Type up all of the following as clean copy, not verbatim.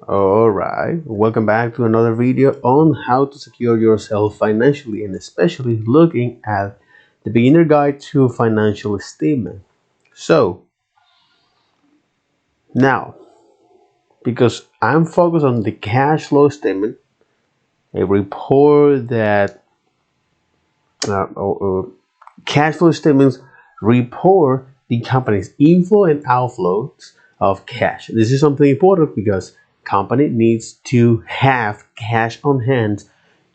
Alright, welcome back to another video on how to secure yourself financially and especially looking at the beginner guide to financial statement. So now, because I'm focused on the cash flow statement, a report that cash flow statements report the company's inflow and outflows of cash. This is something important because company needs to have cash on hand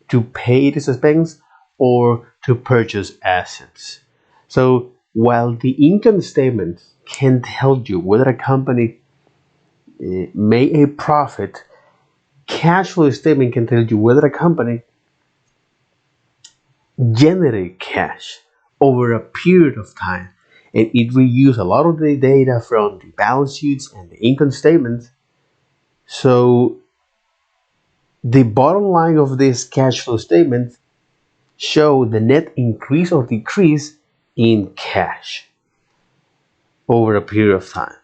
to pay its expense or to purchase assets. So while the income statement can tell you whether a company made a profit, cash flow statement can tell you whether a company generated cash over a period of time. And it will use a lot of the data from the balance sheets and the income statements. So the bottom line of this cash flow statement show the net increase or decrease in cash over a period of time.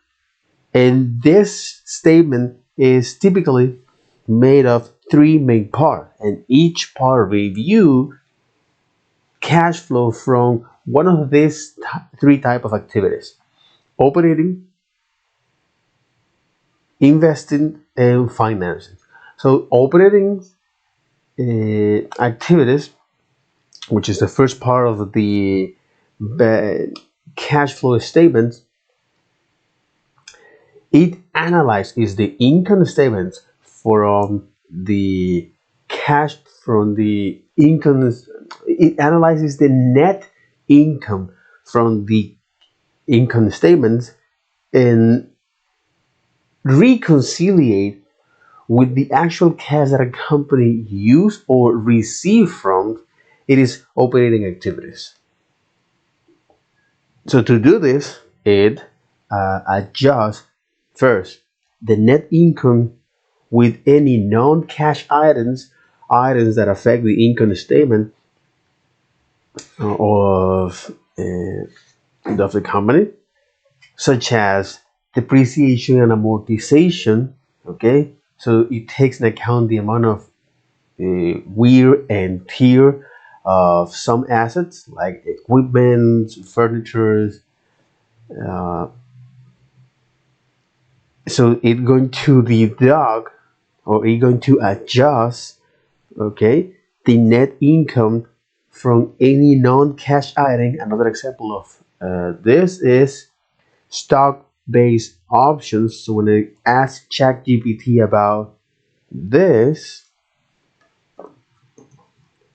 And this statement is typically made of three main parts, and each part review cash flow from one of these three type of activities: operating, investing, and financing. So operating activities, which is the first part of the cash flow statement, it analyzes the income statements from the cash from the income. It analyzes the net income from the income statements and reconciliate with the actual cash that a company used or received from its operating activities. So to do this, it adjusts first the net income with any non-cash items that affect the income statement of the company, such as depreciation and amortization. Okay, so it takes into account the amount of wear and tear of some assets like equipment, furniture. So it's going to deduct or it's going to adjust, okay, the net income from any non-cash item. Another example of this is stock-based options. So when I ask ChatGPT about this,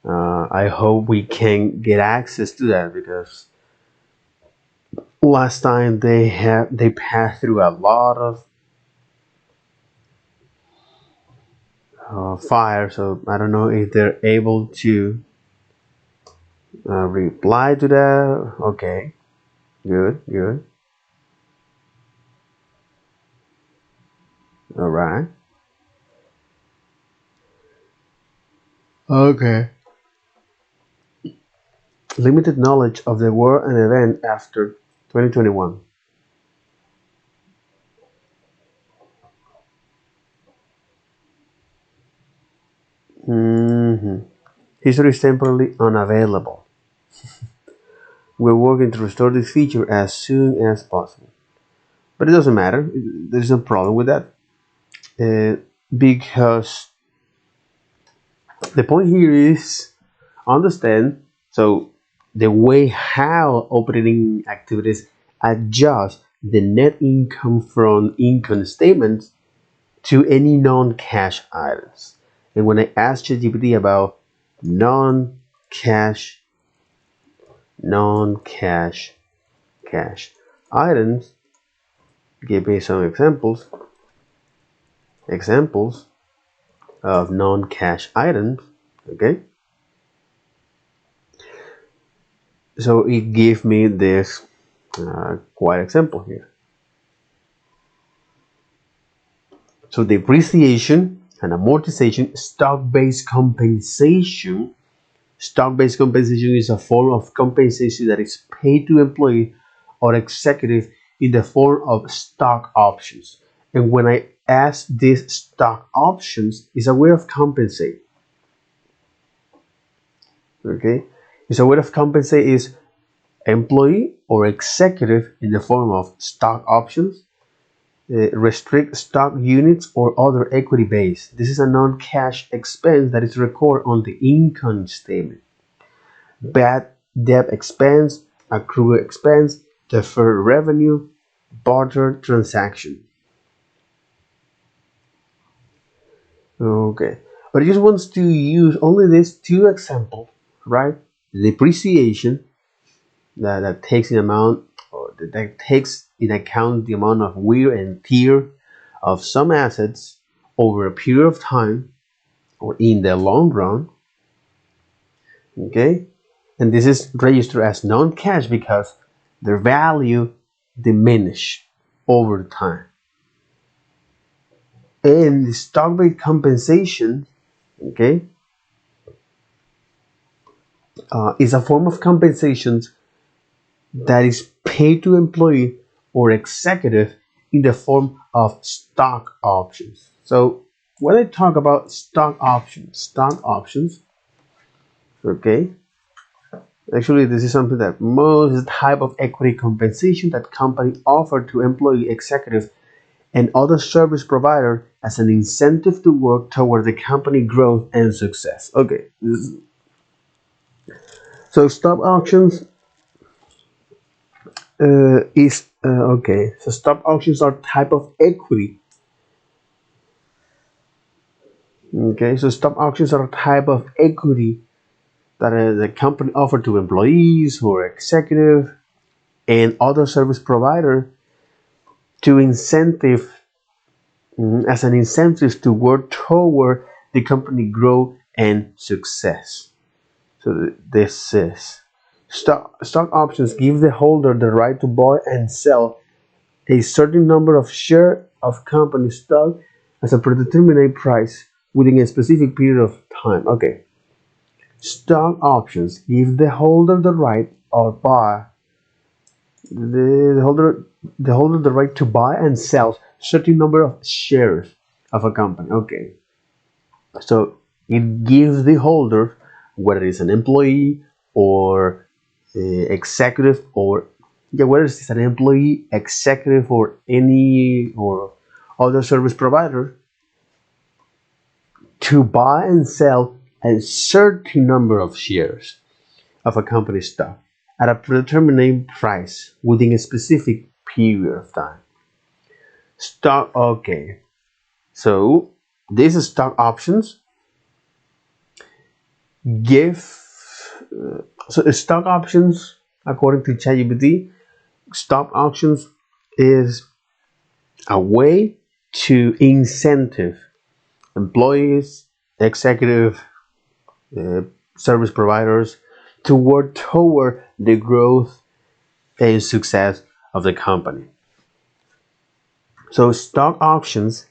I hope we can get access to that, because last time they passed through a lot of fire, so I don't know if they're able to reply to that. Okay, good. All right. Okay. Limited knowledge of the war and event after 2021. History is temporarily unavailable. We're working to restore this feature as soon as possible. But it doesn't matter. There's no problem with that. Because the point here is understand, so the way how operating activities adjust the net income from income statements to any non-cash items. And when I asked ChatGPT about non-cash cash items, give me some examples of non-cash items. Okay, so it gave me this quite example here. So depreciation and amortization, stock-based compensation. Stock-based compensation is a form of compensation that is paid to employee or executive in the form of stock options. And when I ask these stock options, is a way of compensate. Okay, it's a way of compensate is employee or executive in the form of stock options, restrict stock units or other equity base. This is a non-cash expense that is recorded on the income statement. Bad debt expense, accrued expense, deferred revenue, barter transaction. Okay, but I just want to use only these two examples, right? Depreciation that takes in amount or that takes in account the amount of wear and tear of some assets over a period of time or in the long run. Okay, and this is registered as non-cash because their value diminish over time. And the stock-based compensation, okay, is a form of compensation that is paid to employee or executive in the form of stock options. So when I talk about stock options, okay, actually this is something that most type of equity compensation that company offer to employee, executive, and other service provider as an incentive to work toward the company growth and success. Okay, so stock options is okay. So stock options are type of equity. Okay, so stock options are a type of equity that the company offer to employees or executive and other service provider to incentive as an incentive to work toward the company growth and success. So this is stock options give the holder the right to buy and sell a certain number of shares of company stock as a predetermined price within a specific period of time. Okay. Stock options give the holder the right or buy the holder the right to buy and sell certain number of shares of a company. Okay. So it gives the holder, whether it's an employee or executive or whether it's an employee, executive or any or other service provider, to buy and sell a certain number of shares of a company stock at a predetermined price within a specific period of time. Stock, okay. So these stock options give so stock options, according to ChatGPT, stock options is a way to incentive employees, executive, uh, service providers to work toward the growth and success of the company. So stock options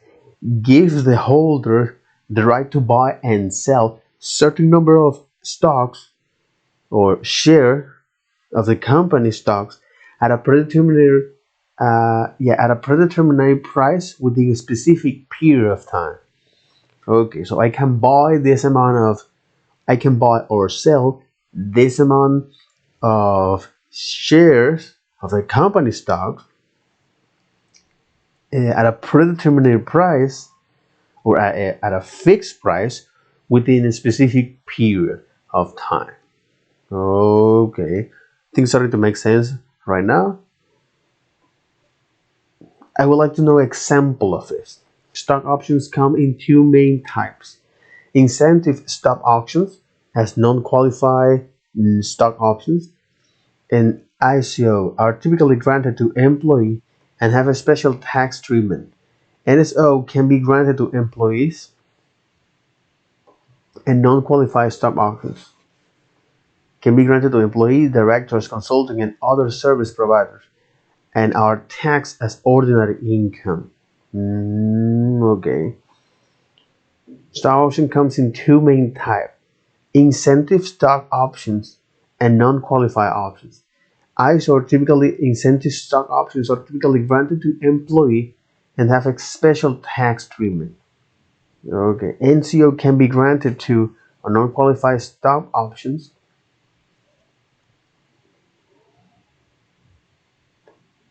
gives the holder the right to buy and sell certain number of stocks or share of the company stocks at a predetermined at a predetermined price within a specific period of time. Okay, so I can buy or sell this amount of shares of the company stock at a predetermined price or at a fixed price within a specific period of time. Okay, things starting to make sense right now. I would like to know example of this. Stock options come in two main types. Incentive stock options as non-qualified stock options and ICO are typically granted to employee and have a special tax treatment. NSO can be granted to employees and non-qualified stock options can be granted to employees, directors, consulting, and other service providers and are taxed as ordinary income. Okay. Stock option comes in two main types. Incentive stock options and non-qualified options. Incentive stock options are typically granted to employee and have a special tax treatment. Okay, NCO can be granted to non-qualified stock options.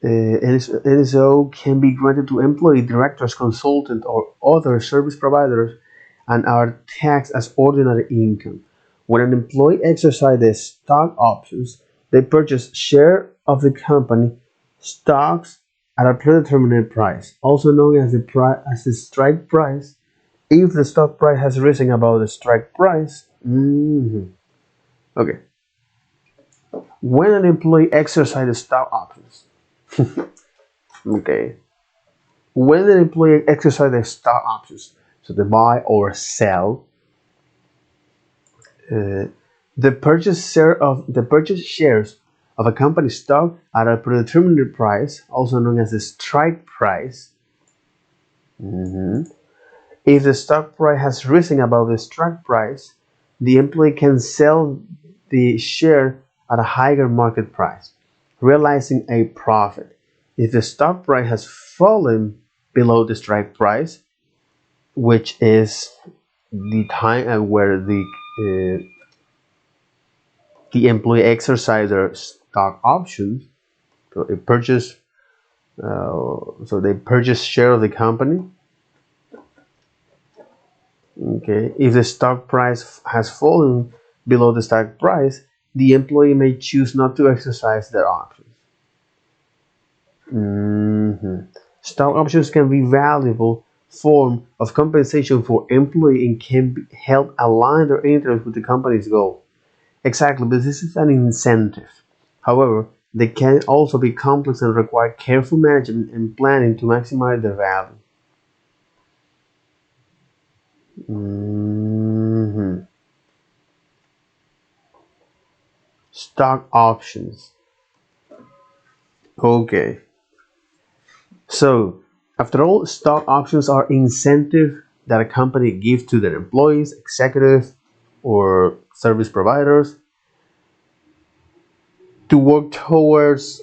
NSO can be granted to employee, directors, consultant, or other service providers and are taxed as ordinary income. When an employee exercises stock options, they purchase share of the company stocks at a predetermined price, also known as the strike price. If the stock price has risen above the strike price, okay. When an employee exercises stock options, okay. When an employee exercises stock options, so they buy or sell, uh, the purchase shares of a company stock at a predetermined price, also known as the strike price. If the stock price has risen above the strike price, the employee can sell the share at a higher market price, realizing a profit. If the stock price has fallen below the strike price, which is the time where the employee exercise their stock options, so they purchase share of the company. Okay, if the stock price has fallen below the stock price, the employee may choose not to exercise their options. Stock options can be valuable form of compensation for employee and can help align their interests with the company's goal. Exactly, but this is an incentive. However, they can also be complex and require careful management and planning to maximize their value. Stock options. Okay. So, after all, stock options are incentive that a company gives to their employees, executives, or service providers to work towards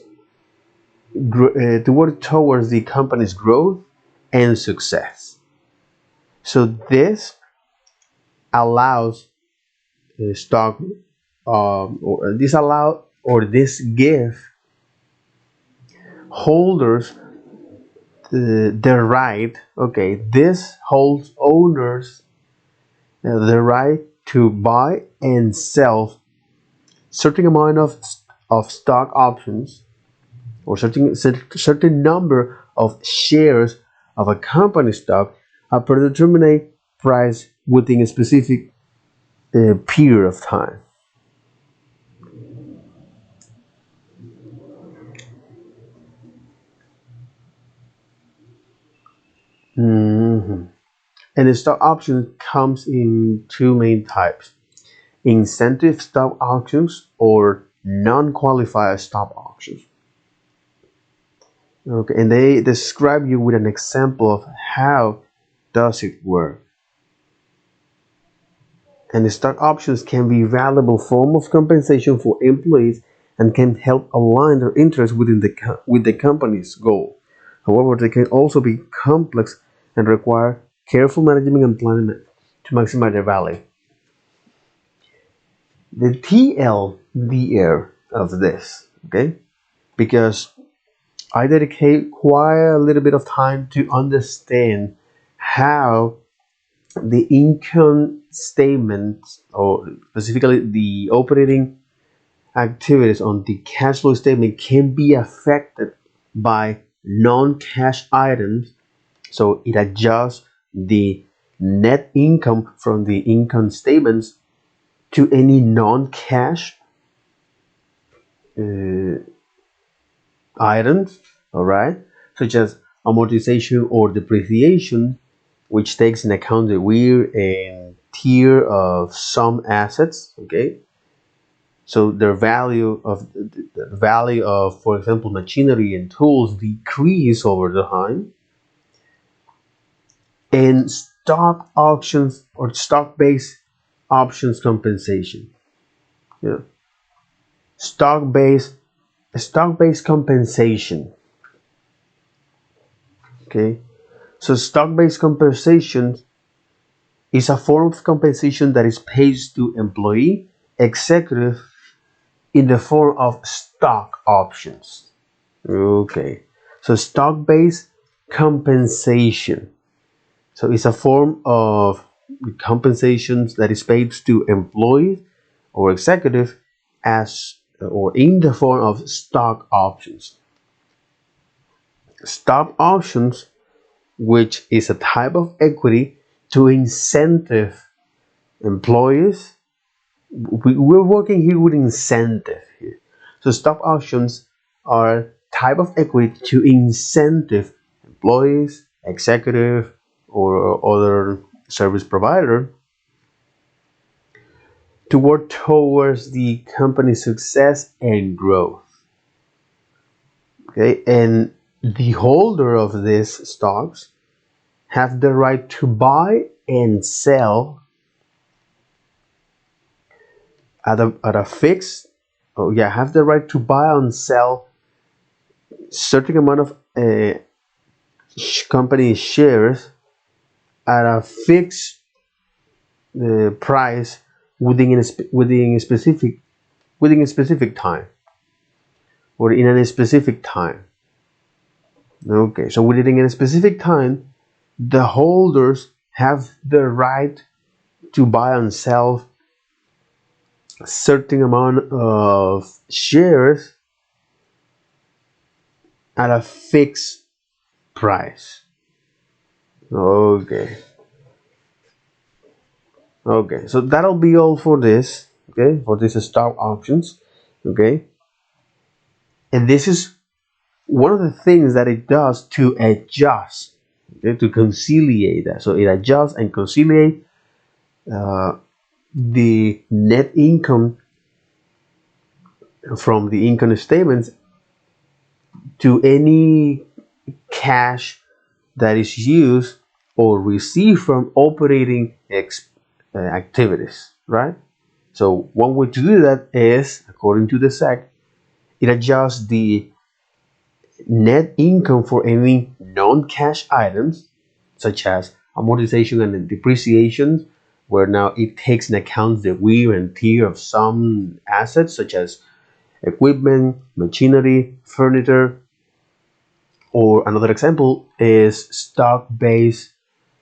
the company's growth and success. So this allows stock or this allow or this give holders the right. Okay, this holds owners the right to buy and sell certain amount of stock options or certain number of shares of a company stock at a predetermined price within a specific period of time. Mhm. And the stock option comes in two main types: incentive stock options or non-qualified stock options. Okay, and they describe you with an example of how does it work. And the stock options can be a valuable form of compensation for employees and can help align their interests with the company's goal. However, they can also be complex and require careful management and planning to maximize their value. The TLDR of this, okay? Because I dedicate quite a little bit of time to understand how the income statement, or specifically the operating activities on the cash flow statement, can be affected by non-cash items. So it adjusts the net income from the income statements to any non-cash uh, items, all right, such as amortization or depreciation, which takes into account the wear and tear of some assets. Okay, so the value of, for example, machinery and tools decrease over the time, and stock options or stock-based options compensation. Yeah, stock-based compensation. Okay, So stock-based compensation is a form of compensation that is paid to employee, executive in the form of stock options. Okay, so stock-based compensation. So it's a form of compensations that is paid to employees or executive as or in the form of stock options. Stock options, which is a type of equity to incentive employees. We're working here with incentive here. So stock options are type of equity to incentive employees, executive, or other service provider to work towards the company's success and growth. Okay, and the holder of these stocks have the right to buy and sell at a fixed. Oh yeah, have the right to buy and sell certain amount of company shares at a fixed price within a specific time or in a specific time. Okay, so within a specific time, the holders have the right to buy and sell a certain amount of shares at a fixed price. Okay. Okay, so that'll be all for this. Okay, for this stock options. Okay, and this is one of the things that it does to adjust, okay, to conciliate that. So it adjusts and conciliate the net income from the income statements to any cash that is used or received from operating activities, right? So one way to do that is, according to the SEC, it adjusts the net income for any non-cash items such as amortization and depreciation, where now it takes into account the wear and tear of some assets such as equipment, machinery, furniture, or another example is stock-based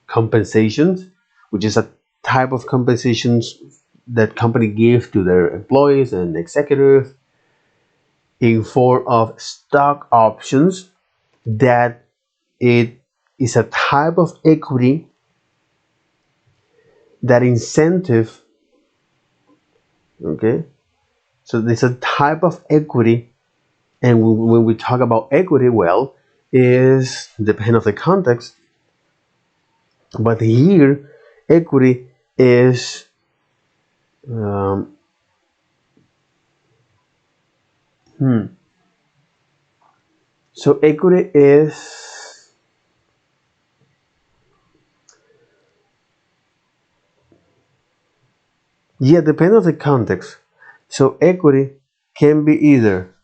compensations, which is a type of compensations that company give to their employees and executives in form of stock options that it is a type of equity that incentive. Okay, so there's a type of equity, and when we talk about equity, well, is depend on the context, but here equity is um, so equity is, yeah, depend on the context. So equity can be either,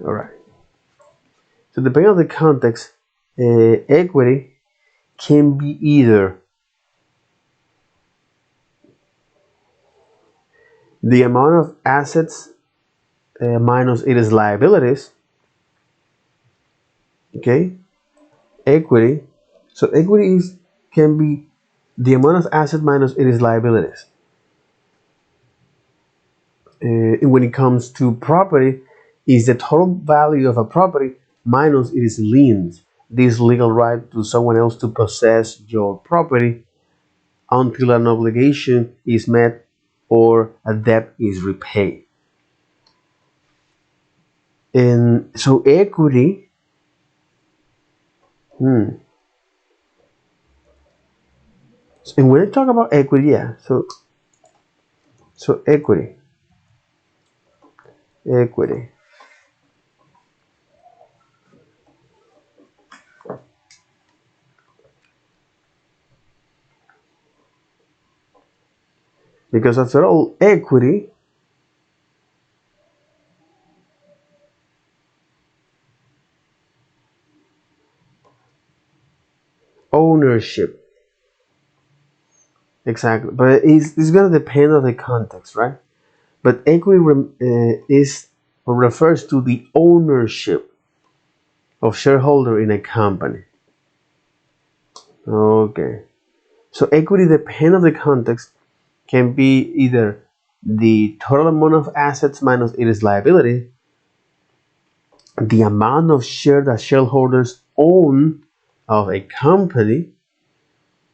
all right, so depending on the context, equity can be either the amount of assets minus its liabilities. Okay, equity. So equity is can be the amount of asset minus its liabilities. When it comes to property, is the total value of a property minus its liens. This legal right to someone else to possess your property until an obligation is met or a debt is repaid. And so equity, and when I talk about equity, yeah, so equity, because after all, equity ownership. Exactly, but it's going to depend on the context, right? But equity is or refers to the ownership of shareholder in a company. Okay, so equity, depending on the context, can be either the total amount of assets minus its liability, the amount of shares that shareholders own of a company,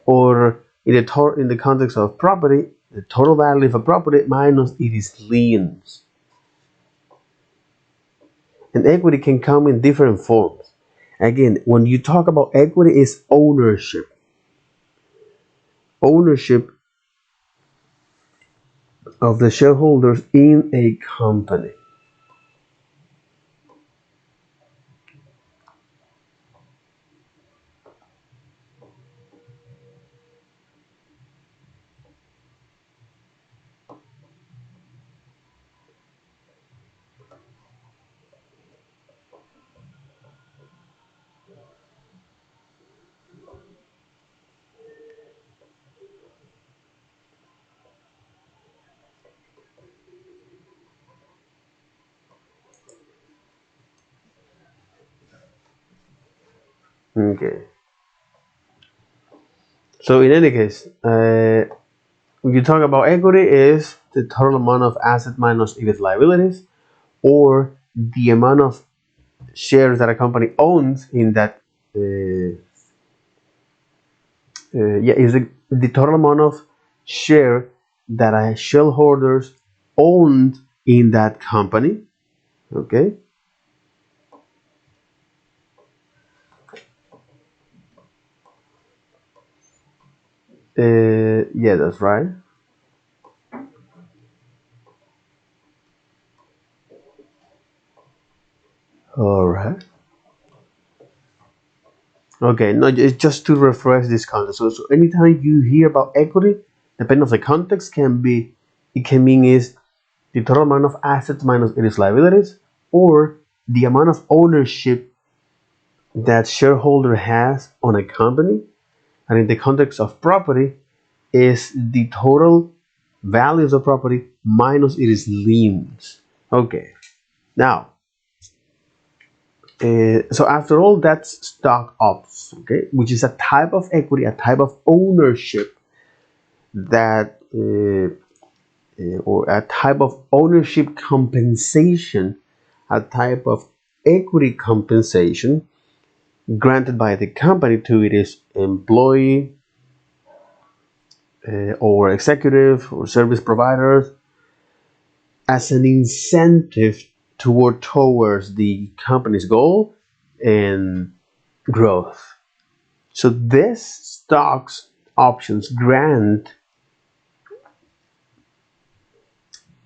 or in the context of property, the total value of a property minus its liens. And equity can come in different forms. Again, when you talk about equity, is ownership. Ownership of the shareholders in a company. Okay. So in any case, when you talk about equity, is the total amount of asset minus its liabilities, or the amount of shares that a company owns in that. Is the total amount of share that a shareholders owned in that company. Okay. Yeah, that's right. All right. Okay, no, it's just to refresh this context. So anytime you hear about equity, depending on the context, it can mean is the total amount of assets minus its liabilities, or the amount of ownership that shareholder has on a company. And in the context of property, is the total values of property minus its liens. Okay, now, so after all, that's stock options, okay, which is a type of equity, a type of ownership that, or a type of ownership compensation, a type of equity compensation granted by the company to its employee, or executive or service providers, as an incentive towards the company's goal and growth. So this stocks options grant,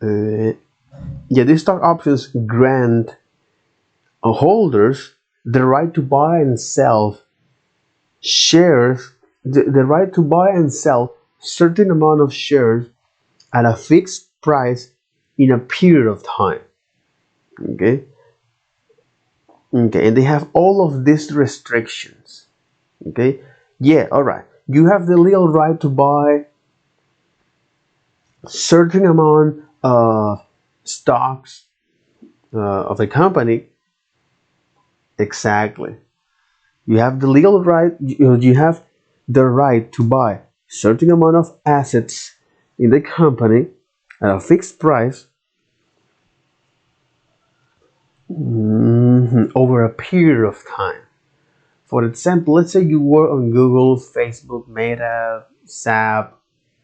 uh, these stock options grant holders the right to buy and sell shares, the right to buy and sell certain amount of shares at a fixed price in a period of time. Okay, okay, and they have all of these restrictions. Okay, yeah, all right. You have the legal right to buy certain amount of stocks of a company. Exactly. You have the legal right. You have the right to buy certain amount of assets in the company at a fixed price, over a period of time. For example, let's say you work on Google, Facebook, Meta, SAP,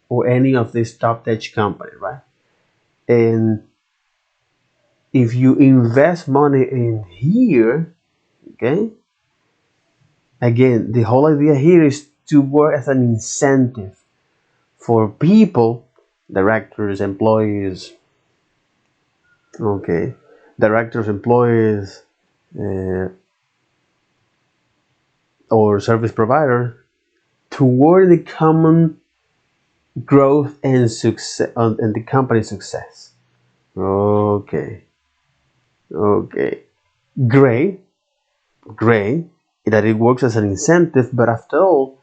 or any of these top tech companies, right? And if you invest money in here, okay, again, the whole idea here is to work as an incentive for people, directors, employees, okay, directors, employees, uh, or service provider, toward the common growth and success, and the company's success. Okay, okay, great, great. that it works as an incentive, but after all,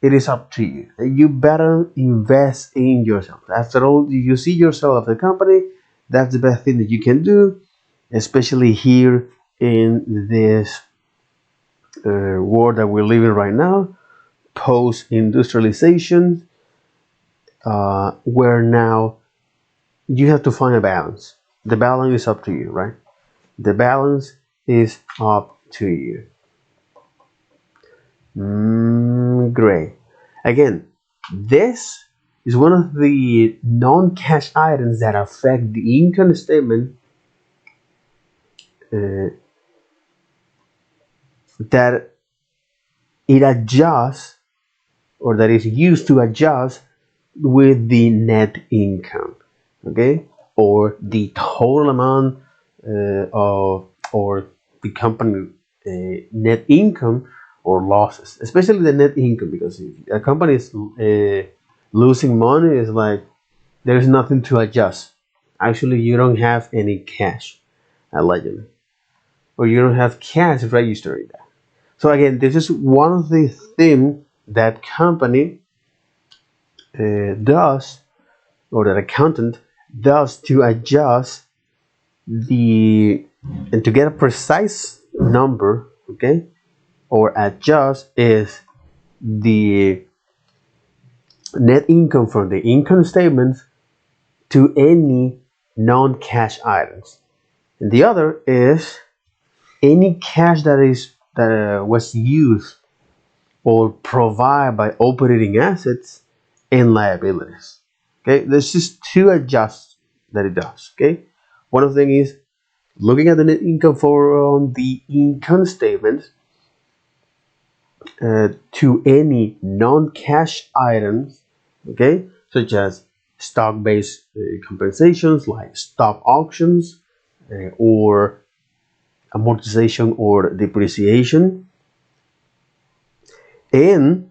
it is up to you. You better invest in yourself. After all, you see yourself as a company, that's the best thing that you can do, especially here in this world that we're living right now, post industrialization, where now you have to find a balance. The balance is up to you, right? The balance is up to you. Great. Again, this is one of the non-cash items that affect the income statement, uh, that it adjusts, or that is used to adjust with the net income, okay, or the total amount of, or the company net income or losses, especially the net income, because if a company is losing money, it's like there's nothing to adjust. Actually, you don't have any cash, allegedly, or you don't have cash registering that. So again, this is one of the things that company does, or that accountant does, to adjust the, and to get a precise number, okay, or adjust is the net income from the income statement to any non-cash items, and the other is any cash that was used or provided by operating assets and liabilities. Okay, there's just two adjusts that it does. Okay, one of them is looking at the net income from the income statement to any non-cash items, okay, such as stock-based compensations like stock options or amortization or depreciation, and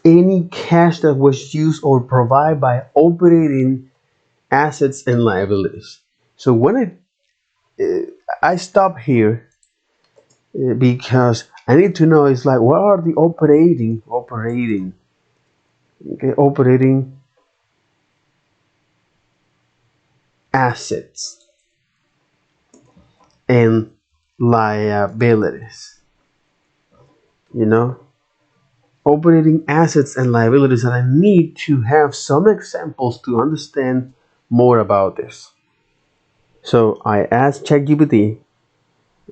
any cash that was used or provided by operating assets and liabilities. So when I stop here because I need to know, it's like, what are the operating assets and liabilities, you know, operating assets and liabilities, and I need to have some examples to understand more about this. So I asked ChatGPT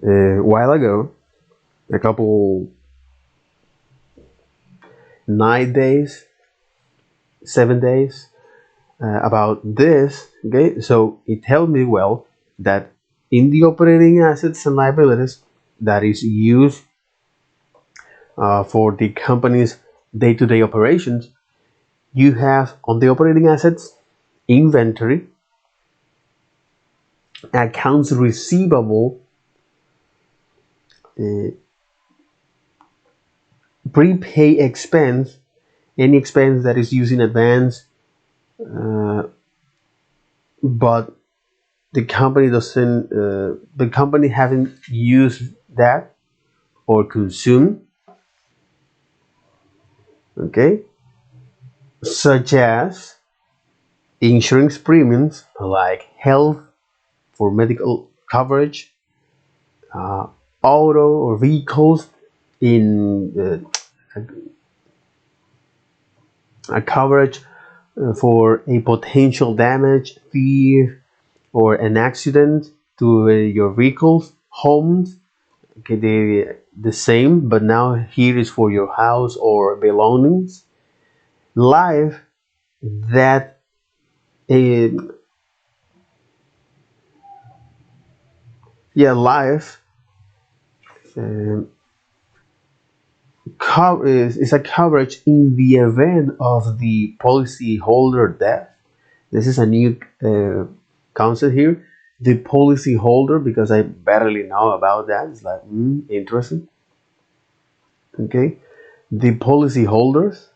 a while ago, a couple 9 days, 7 days, about this. Okay, so it tells me, well, that in the operating assets and liabilities that is used for the company's day-to-day operations, you have on the operating assets inventory, accounts receivable, prepay expense, any expense that is used in advance, but the company haven't used that or consumed, okay, such as insurance premiums like health for medical coverage, auto or vehicles in a coverage for a potential damage, thief, or an accident to your vehicles, homes. Okay, the same, but now here is for your house or belongings. Life that yeah, life um, is a coverage in the event of the policyholder death. This is a new concept here. The policyholder, because I barely know about that. It's like interesting. Okay, the policyholders.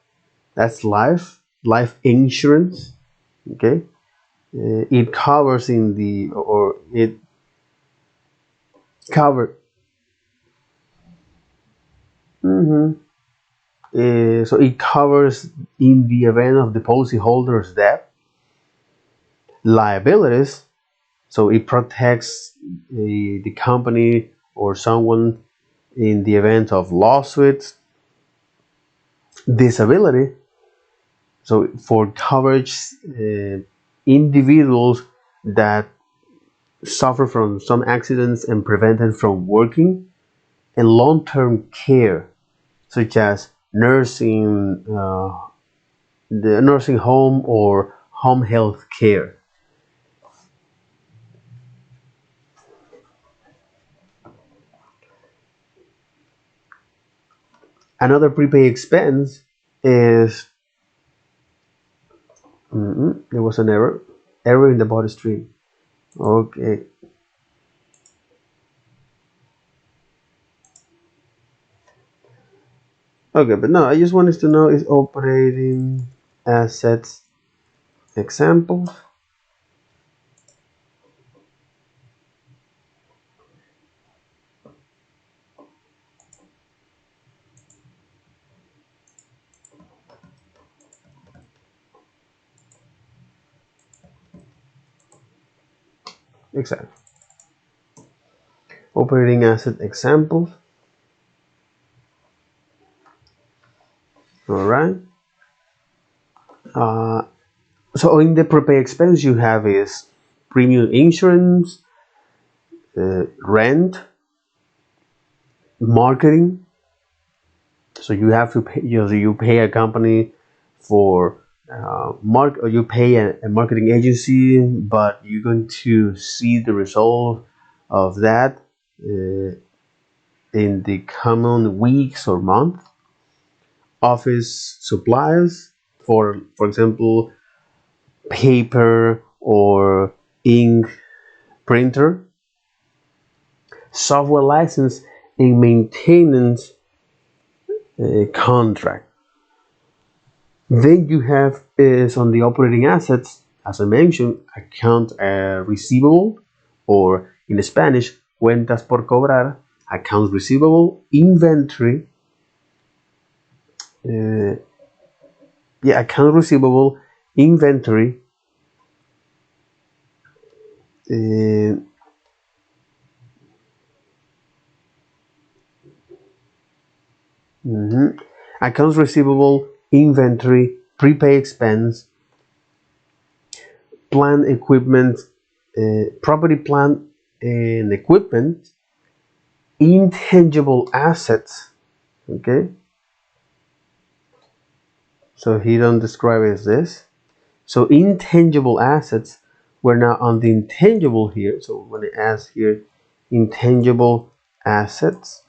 That's life insurance. Okay, it covers in the, or it cover. Mhm. So it covers in the event of the policyholder's death, liabilities. So it protects the company or someone in the event of lawsuits, disability. So for coverage, individuals that suffer from some accidents and prevented from working, and long-term care, such as nursing, the nursing home or home health care. Another prepaid expense is there was an error in the body stream. Okay, okay, but no, I just wanted to know is operating assets examples. Exactly. Operating asset examples. All right. Uh, so in the prepaid expense you have is premium insurance, rent, marketing. So you have to pay. You pay a company for or you pay a marketing agency, but you're going to see the result of that in the coming weeks or month. Office supplies, for example, paper or ink, printer, software license, and maintenance contract. Then you have is on the operating assets, as I mentioned, account receivable, or in Spanish, cuentas por cobrar, accounts receivable, inventory, uh, yeah, account receivable, inventory, uh, mhm, accounts receivable, inventory, prepaid expense, plant equipment, property, plant and equipment, intangible assets. Okay, so he don't describe it as this. So intangible assets, we're now on the intangible here. So when it asks here, intangible assets,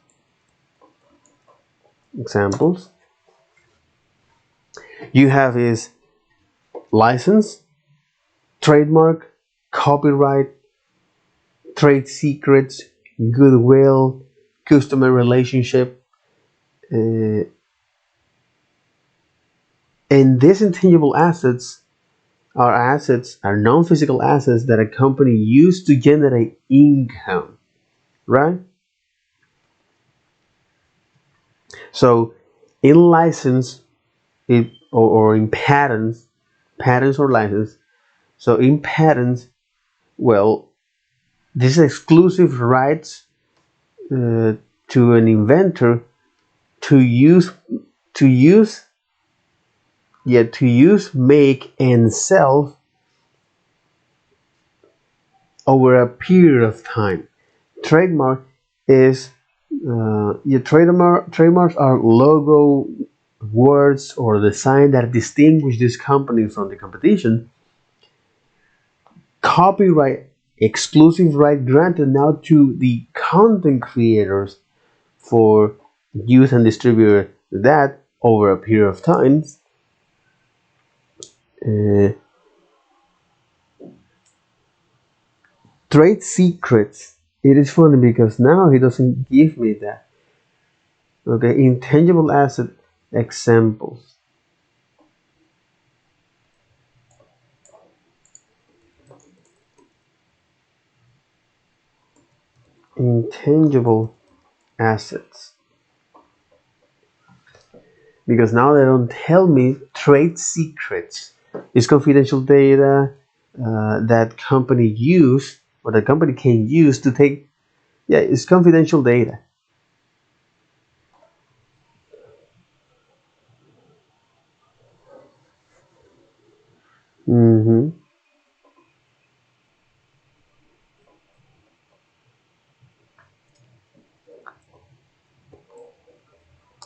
examples, you have is license, trademark, copyright, trade secrets, goodwill, customer relationship, uh, and these intangible are non-physical assets that a company used to generate income, right? So in license, or in patents or license. So in patents, well, this is exclusive rights uh, to an inventor to use to use make, and sell over a period of time. Trademark is trademarks are logo, words, or design that distinguish this company from the competition. Copyright, exclusive right granted now to the content creators for use and distribute that over a period of time. Uh, Trade secrets. It is funny because now he doesn't give me that. Okay, intangible asset examples. Intangible assets. because now they don't tell me trade secrets. It's confidential data that company use or the company can use to take. Yeah, it's confidential data. hmm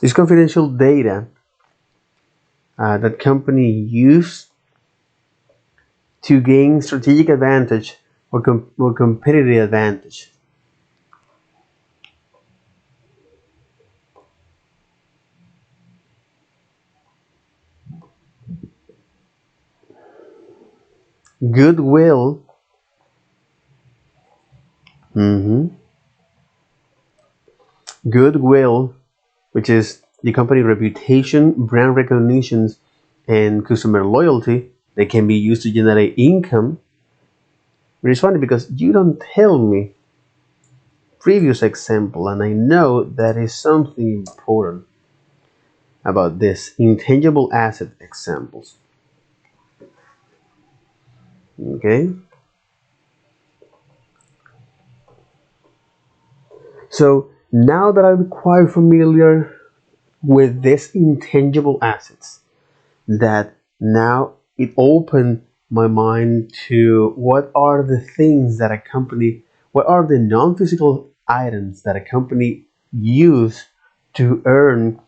It's confidential data that company use to gain strategic advantage or competitive advantage. Goodwill. hmm Goodwill, which is the company reputation, brand recognitions, and customer loyalty, they can be used to generate income. But it's funny because you don't tell me previous example, and I know that is something important about this intangible asset examples. Okay, so now that I'm quite familiar with this intangible assets, that now it opened my mind to what are the things that a company, what are the non-physical items that a company use to earn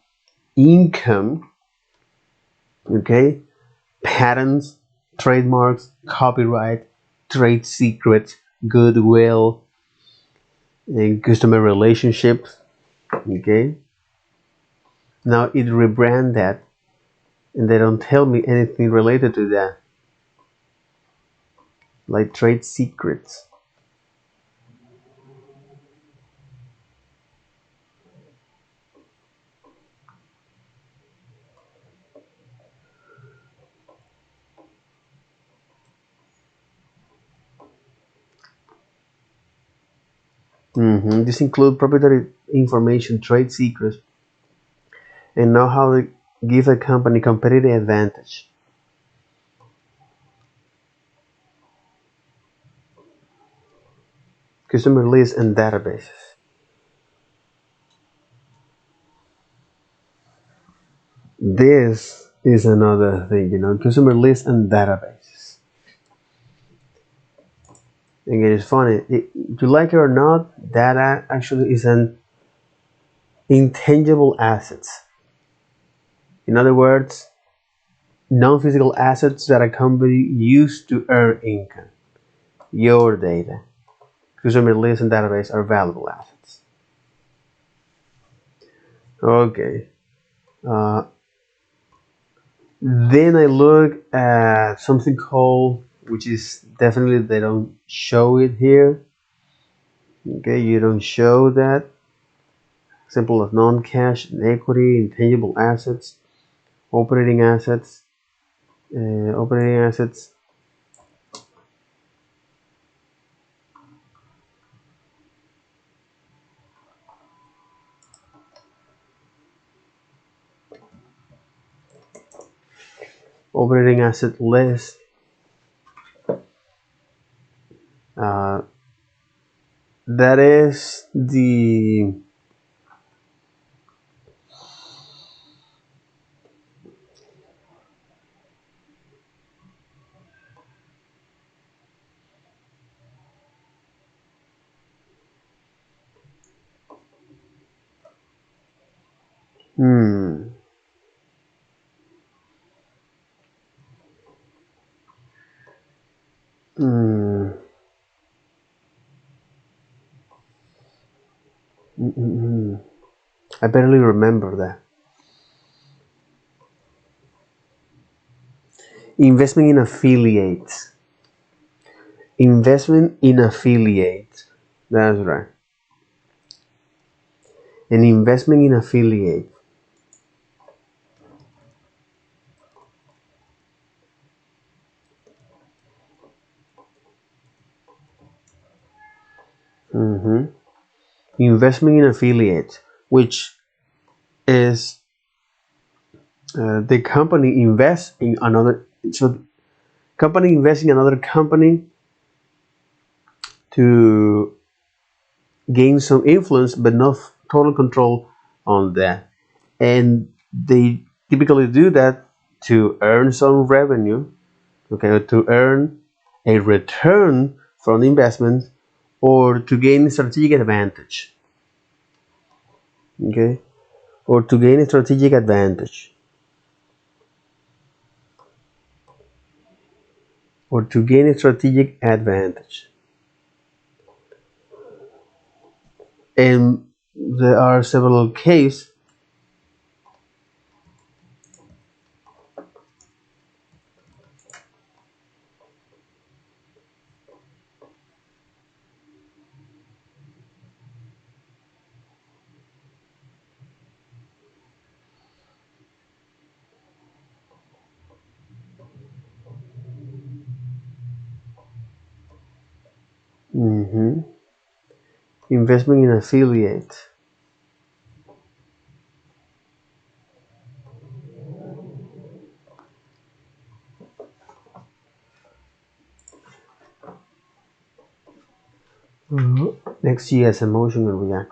income. Okay, patents, trademarks, copyright, trade secrets, goodwill, and customer relationships. Okay, now it rebrand that, and they don't tell me anything related to that, like trade secrets. This include proprietary information, trade secrets, and know how to give a company competitive advantage. Customer lists and databases. This is another thing, customer lists and databases. Again, it's funny. You like it or not, data actually is an intangible assets. In other words, non-physical assets that a company used to earn income. Your data, customer lists and database are valuable assets. Okay. Uh, then I look at something called, which is definitely they don't show it here. Okay, you don't show that. Example of non-cash and equity, intangible assets, operating assets, operating assets. Operating asset list. Uh, that is the hmm, hmm, mm, mm, mm. I barely remember that. Investment in affiliates. Investment in affiliates. That's right. An investment in affiliate. hmm Investment in affiliates, which is the company invests in another. So company invests in another company to gain some influence, but not total control on that. And they typically do that to earn some revenue, okay, to earn a return from the investment, or to gain strategic advantage, okay, or to gain a strategic advantage, or to gain a strategic advantage. And there are several cases. Mhm. Investment in affiliate. Next, yes, emotional react.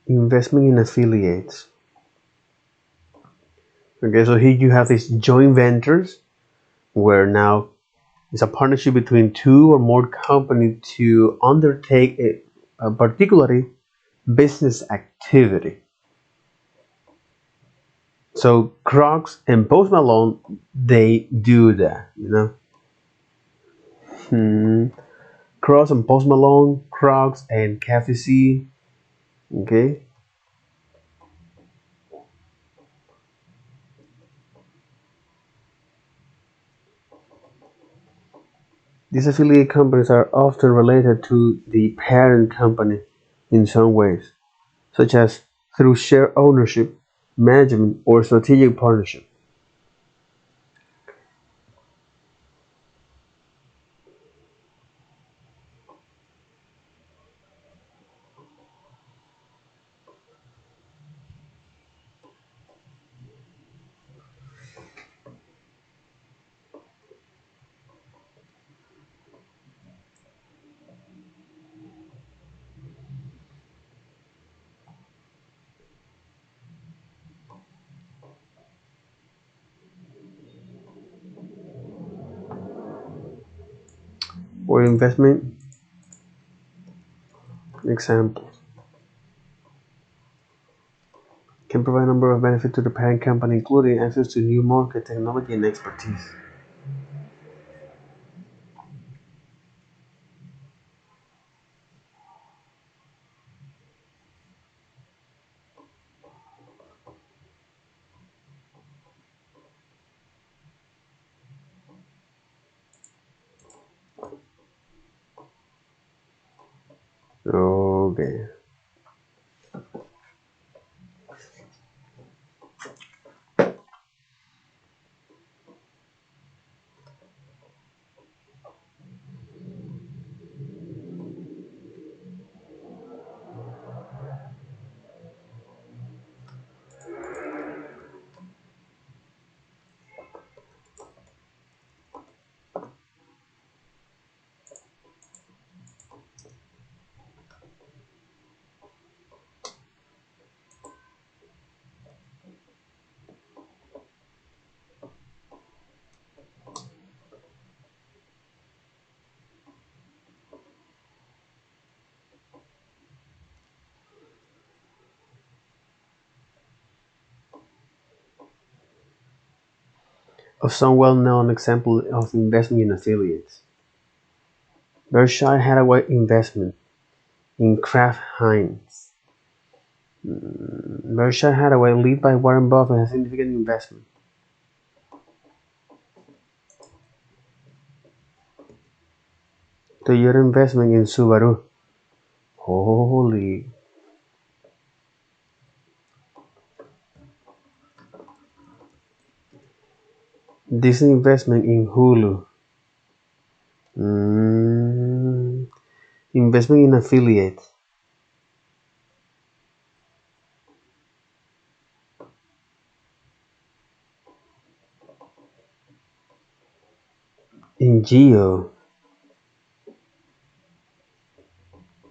Investment in affiliates. Okay, so here you have these joint ventures where now it's a partnership between two or more companies to undertake a particularly business activity. So Crocs and Post Malone, they do that, you know. Crocs and Post Malone, Crocs and Cafe C. Okay, these affiliate companies are often related to the parent company in some ways, such as through share ownership, management, or strategic partnership. Or investment examples can provide a number of benefits to the parent company, including access to new market technology and expertise. Okay. Of some well-known example of investment in affiliates. Berkshire Hathaway investment in Kraft Heinz. Berkshire Hathaway, led by Warren Buffett, has significant investment. Toyota investment in Subaru. Holy. Disinvestment in Hulu. Investment in affiliate. In Geo.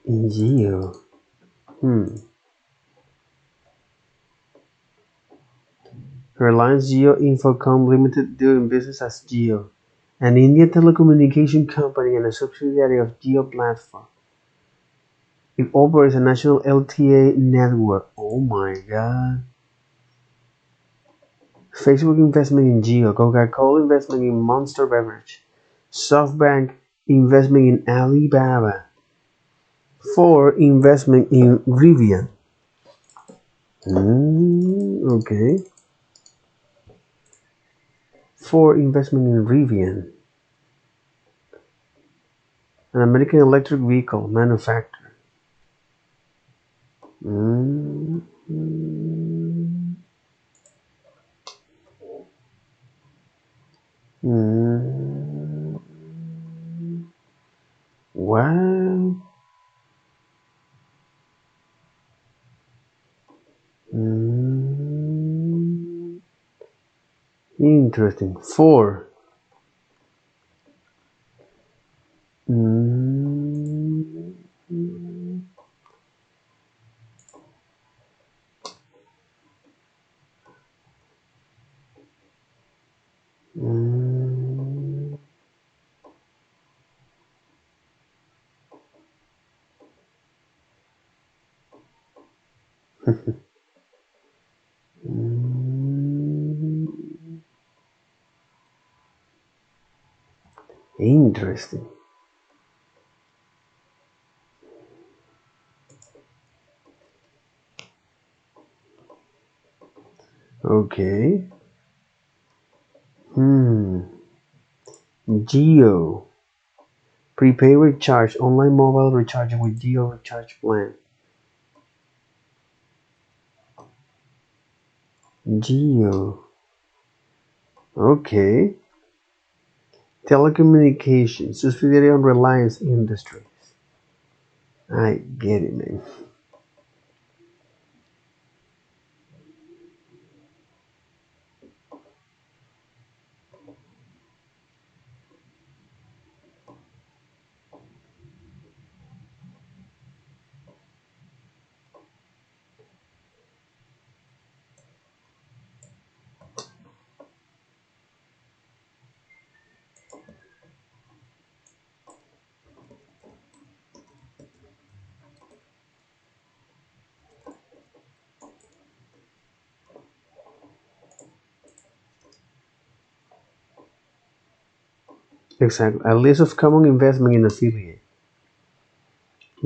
In Geo. Reliance Jio Infocom Limited doing business as Jio, an Indian telecommunication company and a subsidiary of Jio Platform. It operates a national LTA network. Oh my god. Facebook investment in Jio, Coca-Cola investment in Monster Beverage, SoftBank investment in Alibaba, 4 investment in Rivian. Okay. 4 investment in Rivian, an American electric vehicle manufacturer. What? Interesting. 4. Interesting. Okay. Geo. Prepaid recharge. Online mobile recharge with Geo recharge plan. Geo. Okay. Telecommunications. Subsidiary on Reliance Industries. I get it, man. Exactly. A list of common investment in affiliate.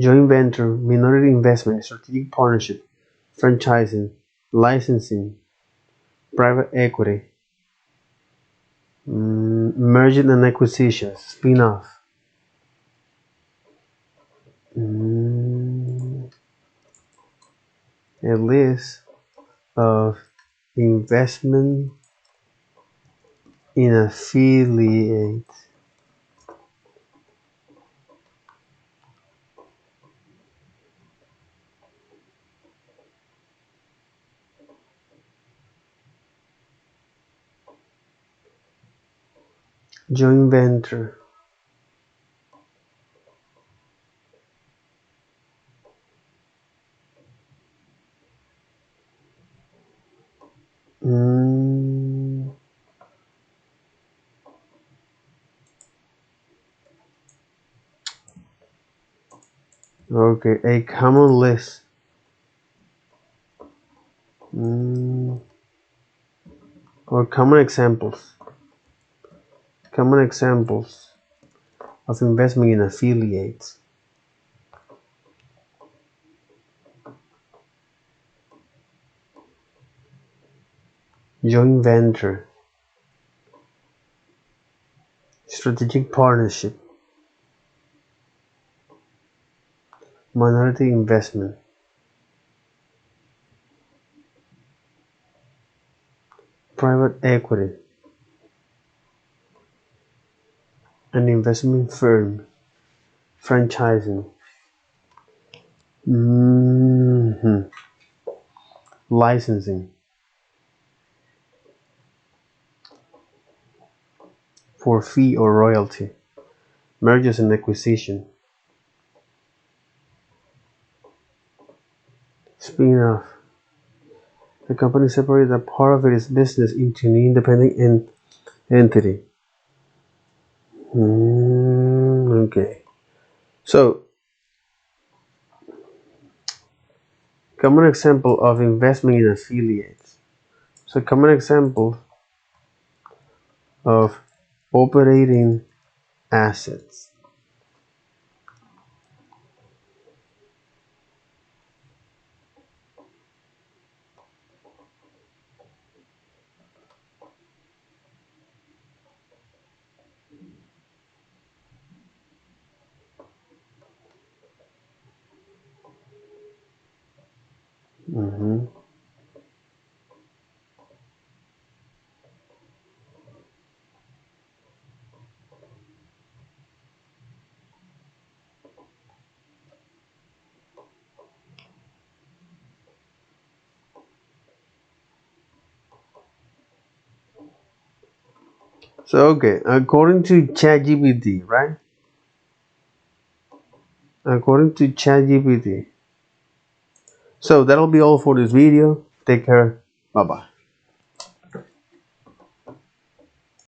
Joint venture, minority investment, strategic partnership, franchising, licensing, private equity, merger and acquisitions, spin-off. A list of investment in affiliate. Joint venture. Okay, a common list. Or common examples. Common examples of investment in affiliates. Joint venture. Strategic partnership. Minority investment. Private equity. An investment firm. Franchising. Licensing. For fee or royalty. Mergers and acquisition. Spin-off. The company separates a part of its business into an independent entity. Okay. So, common example of investment in affiliates. So, common example of operating assets. Mhm. So, okay, according to ChatGPT, right? According to ChatGPT. So, that'll be all for this video. Take care. Bye bye.